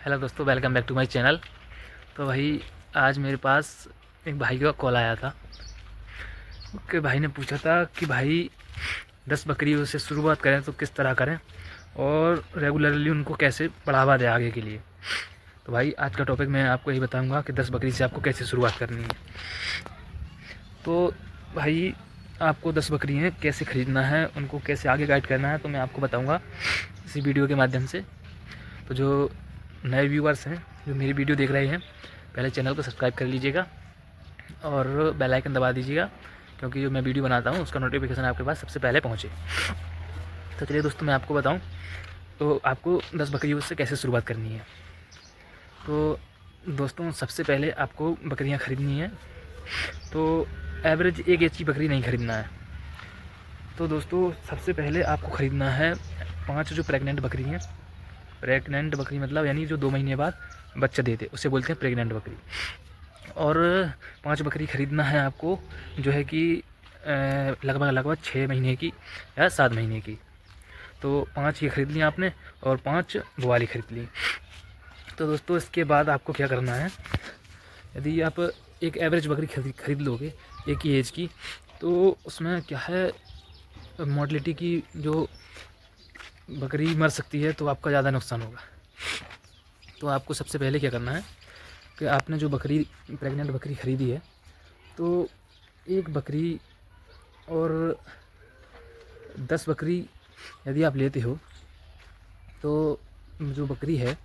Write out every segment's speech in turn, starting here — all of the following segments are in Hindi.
हेलो दोस्तों, welcome back to my channel. तो भाई आज मेरे पास एक भाई का कॉल आया था कि भाई ने पूछा था कि भाई 10 बकरियों से शुरुआत करें तो किस तरह करें और रेगुलरली उनको कैसे बढ़ावा दें आगे के लिए। तो भाई आज का टॉपिक मैं आपको यही बताऊंगा कि 10 बकरी से आपको कैसे शुरुआत करनी है। तो भाई आपको 10 बकरी हैं कैसे ख़रीदना है, उनको कैसे आगे गाइड करना है, तो मैं आपको बताऊँगा इसी वीडियो के माध्यम से। तो जो नए व्यूअर्स हैं जो मेरी वीडियो देख रहे हैं, पहले चैनल को सब्सक्राइब कर लीजिएगा और बेल आइकन दबा दीजिएगा, क्योंकि जो मैं वीडियो बनाता हूँ उसका नोटिफिकेशन आपके पास सबसे पहले पहुँचे। तो चलिए दोस्तों, मैं आपको बताऊँ तो आपको 10 बकरियों से कैसे शुरुआत करनी है। तो दोस्तों, सबसे पहले आपको बकरियाँ ख़रीदनी है तो एवरेज एक एज की बकरी नहीं ख़रीदना है। तो दोस्तों, सबसे पहले आपको ख़रीदना है 5 जो प्रेग्नेंट बकरी हैं। प्रेग्नेंट बकरी मतलब यानी जो 2 महीने बाद बच्चा देते, उसे बोलते हैं प्रेग्नेंट बकरी। और 5 बकरी ख़रीदना है आपको जो है कि लगभग 6 महीने की या 7 महीने की। तो 5 ये ख़रीद ली आपने और 5 ग्वाली ख़रीद ली। तो दोस्तों, इसके बाद आपको क्या करना है, यदि आप एक एवरेज बकरी खरीद लोगे एक ही एज की, तो उसमें क्या है, मोर्टलिटी की जो बकरी मर सकती है तो आपका ज़्यादा नुकसान होगा। तो आपको सबसे पहले क्या करना है कि आपने जो बकरी प्रेग्नेंट बकरी ख़रीदी है, तो एक बकरी और 10 बकरी यदि आप लेते हो, तो जो बकरी है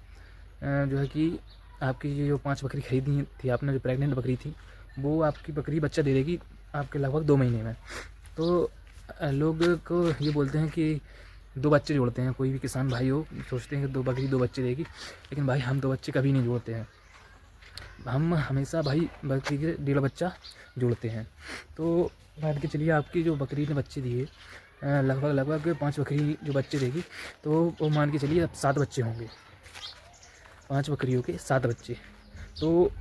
जो है कि आपकी जो 5 बकरी ख़रीदी थी आपने, जो प्रेग्नेंट बकरी थी, वो आपकी बकरी बच्चा दे देगी आपके लगभग 2 महीने में। तो लोग को ये बोलते हैं कि 2 बच्चे जोड़ते हैं, कोई भी किसान भाई हो सोचते हैं कि 2 बकरी 2 बच्चे देगी, लेकिन भाई हम 2 बच्चे कभी नहीं जोड़ते हैं। हम हमेशा भाई बकरी के 1.5 बच्चा जोड़ते हैं। तो मान के चलिए आपकी जो बकरी ने बच्चे दिए लगभग 5 बकरी जो बच्चे देगी, तो वो मान के चलिए अब 7 बच्चे होंगे, 5 बकरियों के 7 बच्चे। तो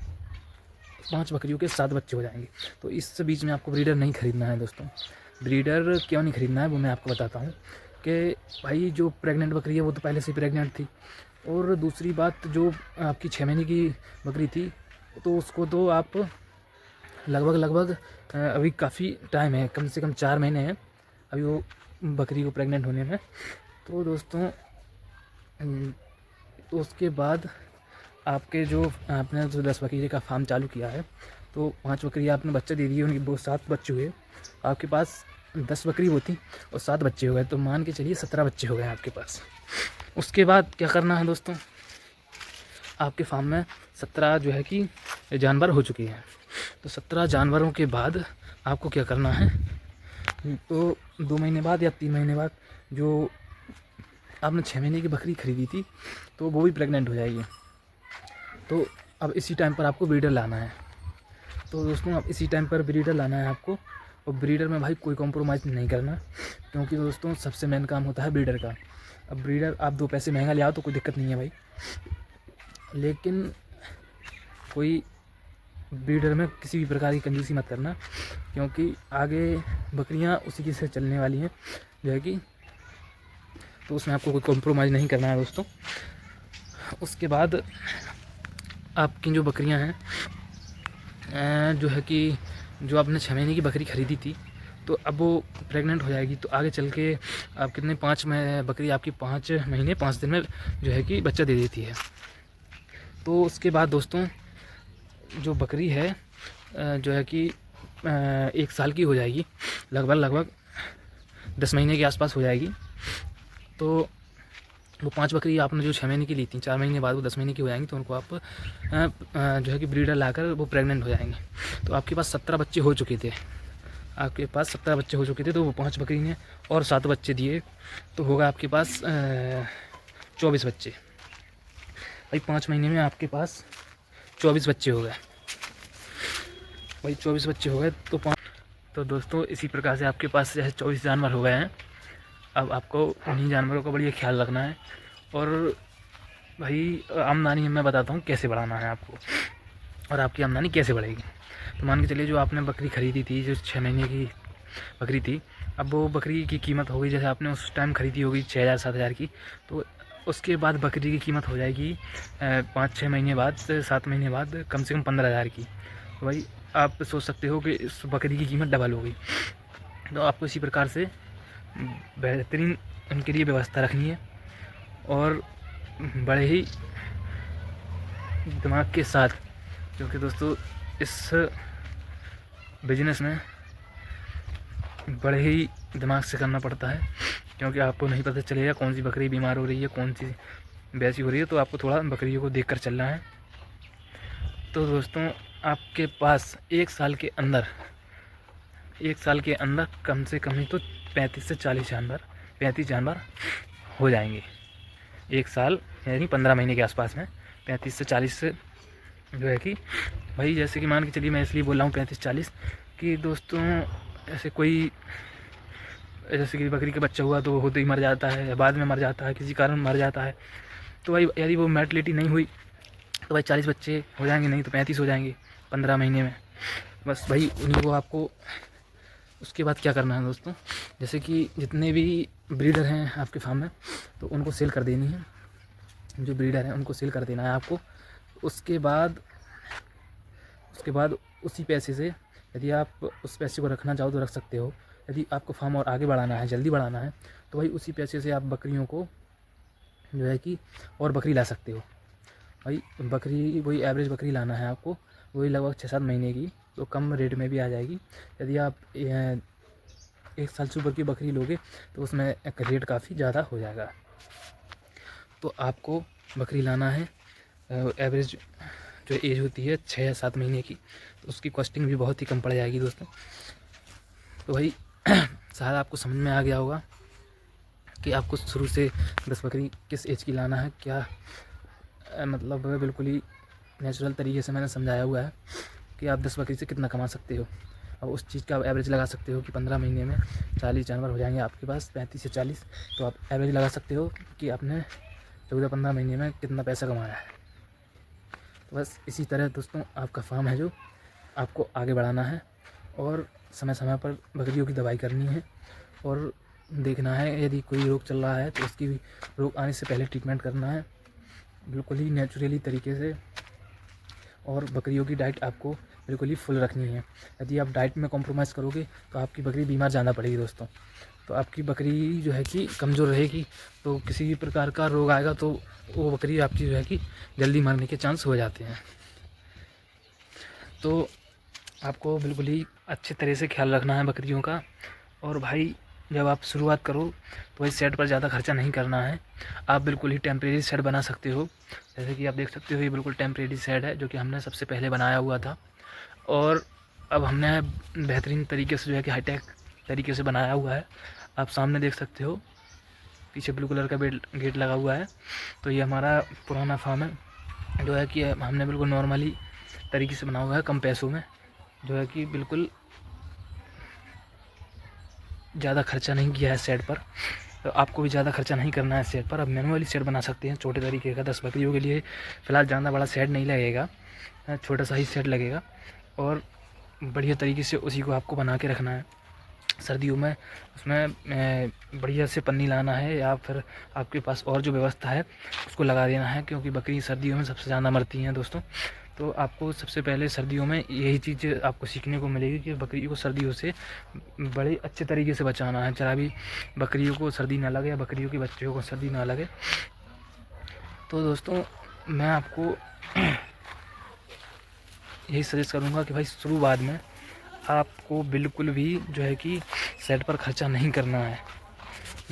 5 बकरियों के 7 बच्चे हो जाएंगे। तो इस बीच में आपको ब्रीडर नहीं ख़रीदना है दोस्तों। ब्रीडर क्यों नहीं ख़रीदना है वो मैं आपको बताता हूँ कि भाई जो प्रेग्नेंट बकरी है वो तो पहले से ही प्रेग्नेंट थी, और दूसरी बात जो आपकी 6 महीने की बकरी थी, तो उसको तो आप लगभग अभी काफ़ी टाइम है, कम से कम 4 महीने हैं अभी वो बकरी को प्रेग्नेंट होने में। तो दोस्तों, तो उसके बाद आपके जो आपने जो 10 बकरी का फार्म चालू किया है, तो 5 बकरी आपने बच्चे दे दिए, उनकी वो 7 बच्चे हुए। आपके पास 10 बकरी होती और 7 बच्चे हो गए, तो मान के चलिए 17 बच्चे हो गए आपके पास। उसके बाद क्या करना है दोस्तों, आपके फार्म में 17 जो है कि जानवर हो चुके हैं। तो 17 जानवरों के बाद आपको क्या करना है, तो 2 महीने बाद या 3 महीने बाद जो आपने 6 महीने की बकरी ख़रीदी थी, तो वो भी प्रेग्नेंट हो जाएगी। तो अब इसी टाइम पर आपको ब्रीडर लाना है। तो दोस्तों, अब इसी टाइम पर ब्रीडर लाना है आपको, और ब्रीडर में भाई कोई कॉम्प्रोमाइज़ नहीं करना, क्योंकि दोस्तों सबसे मेन काम होता है ब्रीडर का। अब ब्रीडर आप 2 पैसे महंगा ले आओ तो कोई दिक्कत नहीं है भाई, लेकिन कोई ब्रीडर में किसी भी प्रकार की कंजूसी मत करना, क्योंकि आगे बकरियां उसी की से चलने वाली हैं जो है कि, तो उसमें आपको कोई कॉम्प्रोमाइज़ नहीं करना है दोस्तों। उसके बाद आपकी जो बकरियां हैं जो है कि जो आपने 6 महीने की बकरी ख़रीदी थी, तो अब वो प्रेग्नेंट हो जाएगी, तो आगे चल के आप कितने 5 में बकरी आपकी 5 महीने 5 दिन में जो है कि बच्चा दे देती है। तो उसके बाद दोस्तों, जो बकरी है जो है कि 1 साल की हो जाएगी, लगभग 10 महीने के आसपास हो जाएगी। तो वो 5 बकरी आपने जो 6 महीने की ली थी, 4 महीने बाद वो 10 महीने की हो जाएंगी, तो उनको आप जो है कि ब्रीडर लाकर वो प्रेग्नेंट हो जाएंगे। तो आपके पास 17 बच्चे हो चुके थे, आपके पास 17 बच्चे हो चुके थे, तो वो 5 बकरी ने और 7 बच्चे दिए, तो होगा आपके पास 24 बच्चे। भाई 5 महीने में आपके पास 24 बच्चे हो गए, भाई 24 बच्चे हो गए। तो दोस्तों, इसी प्रकार से आपके पास जो है 24 जानवर हो गए हैं। अब आपको उन्हीं जानवरों का बढ़िया ख्याल रखना है, और भाई आमदनी मैं बताता हूँ कैसे बढ़ाना है आपको, और आपकी आमदनी कैसे बढ़ेगी। तो मान के चलिए जो आपने बकरी ख़रीदी थी, जो 6 महीने की बकरी थी, अब वो बकरी की कीमत हो गई, जैसे आपने उस टाइम ख़रीदी होगी 6,000 7,000 की, तो उसके बाद बकरी की कीमत हो जाएगी 5-6 महीने बाद, 7 महीने बाद कम से कम 15,000 की। तो भाई आप सोच सकते हो कि इस बकरी की कीमत डबल हो गई। तो आपको इसी प्रकार से बेहतरीन उनके लिए व्यवस्था रखनी है और बड़े ही दिमाग के साथ, क्योंकि दोस्तों इस बिजनेस में बड़े ही दिमाग से करना पड़ता है, क्योंकि आपको नहीं पता चलेगा कौन सी बकरी बीमार हो रही है, कौन सी वैसी हो रही है। तो आपको थोड़ा बकरियों को देखकर चलना है। तो दोस्तों आपके पास एक साल के अंदर कम से कम ही तो 35 से 40 जानवर हो जाएंगे। एक साल यानी 15 महीने के आसपास में 35 से 40 जो है कि भाई, जैसे कि मान के चलिए, मैं इसलिए बोल रहा हूँ 35-40 कि दोस्तों ऐसे कोई, जैसे कि बकरी का बच्चा हुआ तो वो होते ही मर जाता है या बाद में मर जाता है, किसी कारण मर जाता है। तो भाई यदि वो मोर्टेलिटी नहीं हुई तो भाई 40 बच्चे हो जाएंगे, नहीं तो 35 हो जाएंगे 15 महीने में। बस भाई उन्हीं को आपको उसके बाद क्या करना है दोस्तों, जैसे कि जितने भी ब्रीडर हैं आपके फार्म में तो उनको सेल कर देनी है। जो ब्रीडर हैं उनको सेल कर देना है आपको। उसके बाद उसी पैसे से, यदि आप उस पैसे को रखना चाहो तो रख सकते हो। यदि आपको फार्म और आगे बढ़ाना है, जल्दी बढ़ाना है, तो भाई उसी पैसे से आप बकरियों को जो है कि और बकरी ला सकते हो। भाई बकरी वही एवरेज बकरी लाना है आपको, वही लगभग 6-7 महीने की, तो कम रेट में भी आ जाएगी। यदि आप 1 साल से ऊपर की बकरी लोगे तो उसमें एक रेट काफ़ी ज़्यादा हो जाएगा। तो आपको बकरी लाना है एवरेज जो एज होती है 6 या 7 महीने की, तो उसकी कॉस्टिंग भी बहुत ही कम पड़ जाएगी दोस्तों। तो भाई शायद आपको समझ में आ गया होगा कि आपको शुरू से 10 बकरी किस एज की लाना है, क्या मतलब बिल्कुल ही नेचुरल तरीके से मैंने समझाया हुआ है कि आप 10 बकरी से कितना कमा सकते हो। अब उस चीज़ का आप एवरेज लगा सकते हो कि 15 महीने में 40 जानवर हो जाएंगे आपके पास, 35 से 40। तो आप एवरेज लगा सकते हो कि आपने 14-15 महीने में कितना पैसा कमाया है। तो बस इसी तरह दोस्तों आपका फार्म है जो आपको आगे बढ़ाना है, और समय समय पर बकरियों की दवाई करनी है और देखना है यदि कोई रोग चल रहा है तो उसकी भी रोग आने से पहले ट्रीटमेंट करना है बिल्कुल ही नेचुरली तरीके से। और बकरियों की डाइट आपको बिल्कुल ही फुल रखनी है। यदि आप डाइट में कॉम्प्रोमाइज़ करोगे तो आपकी बकरी बीमार ज़्यादा पड़ेगी दोस्तों। तो आपकी बकरी जो है कि कमज़ोर रहेगी, तो किसी भी प्रकार का रोग आएगा तो वो बकरी आपकी जो है कि जल्दी मरने के चांस हो जाते हैं। तो आपको बिल्कुल ही अच्छे तरह से ख्याल रखना है बकरियों का। और भाई जब आप शुरुआत करो तो भाई शेड पर ज़्यादा खर्चा नहीं करना है। आप बिल्कुल ही टेम्परेरी शेड बना सकते हो। जैसे कि आप देख सकते हो ये बिल्कुल टेम्परेरी शेड है जो कि हमने सबसे पहले बनाया हुआ था, और अब हमने बेहतरीन तरीके से जो है कि हाईटेक तरीके से बनाया हुआ है। आप सामने देख सकते हो पीछे ब्लू कलर का गेट लगा हुआ है। तो ये हमारा पुराना फार्म है जो है कि हमने बिल्कुल नॉर्मली तरीके से बना हुआ है, कम पैसों में, जो है कि बिल्कुल ज़्यादा खर्चा नहीं किया है सेट पर। तो आपको भी ज़्यादा खर्चा नहीं करना है सेट पर। आप मैनुअली सेट बना सकते हैं छोटे तरीके का। 10 बकरियों के लिए फ़िलहाल ज़्यादा बड़ा सेट नहीं लगेगा, छोटा सा ही सेट लगेगा, और बढ़िया तरीके से उसी को आपको बना के रखना है। सर्दियों में उसमें बढ़िया से पन्नी लाना है, या फिर आपके पास और जो व्यवस्था है उसको लगा देना है, क्योंकि बकरी सर्दियों में सबसे ज़्यादा मरती हैं दोस्तों। तो आपको सबसे पहले सर्दियों में यही चीज़ आपको सीखने को मिलेगी कि बकरी को सर्दियों से बड़े अच्छे तरीके से बचाना है। जरा भी बकरियों को सर्दी ना लगे या बकरियों के बच्चों को सर्दी ना लगे। तो दोस्तों मैं आपको यही सजेस्ट करूँगा कि भाई शुरुआत में आपको बिल्कुल भी जो है कि सेट पर खर्चा नहीं करना है।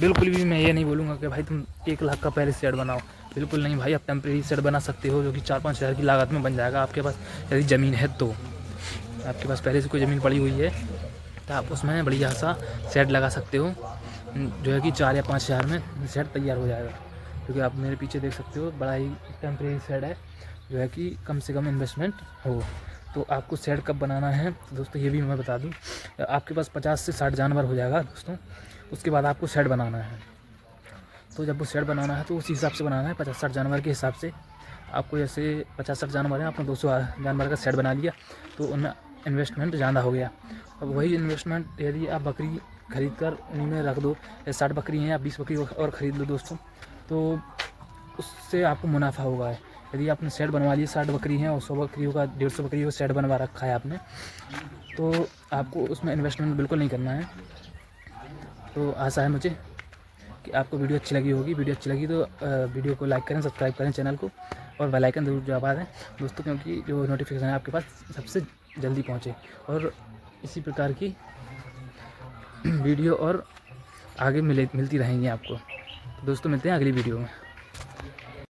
बिल्कुल भी मैं ये नहीं बोलूँगा कि भाई तुम 1 लाख का पहले सेट बनाओ, बिल्कुल नहीं भाई। आप टेम्परेरी सेट बना सकते हो जो कि 4-5 हज़ार की लागत में बन जाएगा। आपके पास यदि ज़मीन है तो, आपके पास पहले से कोई ज़मीन पड़ी हुई है तो आप उसमें बढ़िया सा सेट लगा सकते हो, जो है कि 4 या 5 हज़ार में सेट तैयार हो जाएगा। क्योंकि आप मेरे पीछे देख सकते हो बड़ा ही टेम्परेरी सेट है जो है कि कम से कम इन्वेस्टमेंट हो। तो आपको सेट कब बनाना है दोस्तों ये भी मैं बता दूं। आपके पास 50 से 60 जानवर हो जाएगा दोस्तों, उसके बाद आपको सेट बनाना है। तो जब वो सेट बनाना है तो उसी हिसाब से बनाना है, 50-60 जानवर के हिसाब से। आपको जैसे 50-60 जानवर हैं, आपने 200 जानवर का सेट बना लिया तो उनमें इन्वेस्टमेंट ज़्यादा हो गया। अब वही इन्वेस्टमेंट यदि आप बकरी खरीद कर उन्हीं में रख दो, 60 बकरी हैं आप 20 बकरी और ख़रीद लो दोस्तों, तो उससे आपको मुनाफा होगा। यदि आपने सेट बनवा लिए 60 बकरी हैं और 100 बकरियों का 150 बकरियों का सेट बनवा रखा है आपने, तो आपको उसमें इन्वेस्टमेंट बिल्कुल नहीं करना है। तो आशा है मुझे कि आपको वीडियो अच्छी लगी होगी। वीडियो अच्छी लगी तो वीडियो को लाइक करें, सब्सक्राइब करें चैनल को, और बेल आइकन ज़रूर दबा दें दोस्तों, क्योंकि जो नोटिफिकेशन है आपके पास सबसे जल्दी पहुँचे। और इसी प्रकार की वीडियो और आगे मिलती रहेंगी आपको। तो दोस्तों मिलते हैं अगली वीडियो में।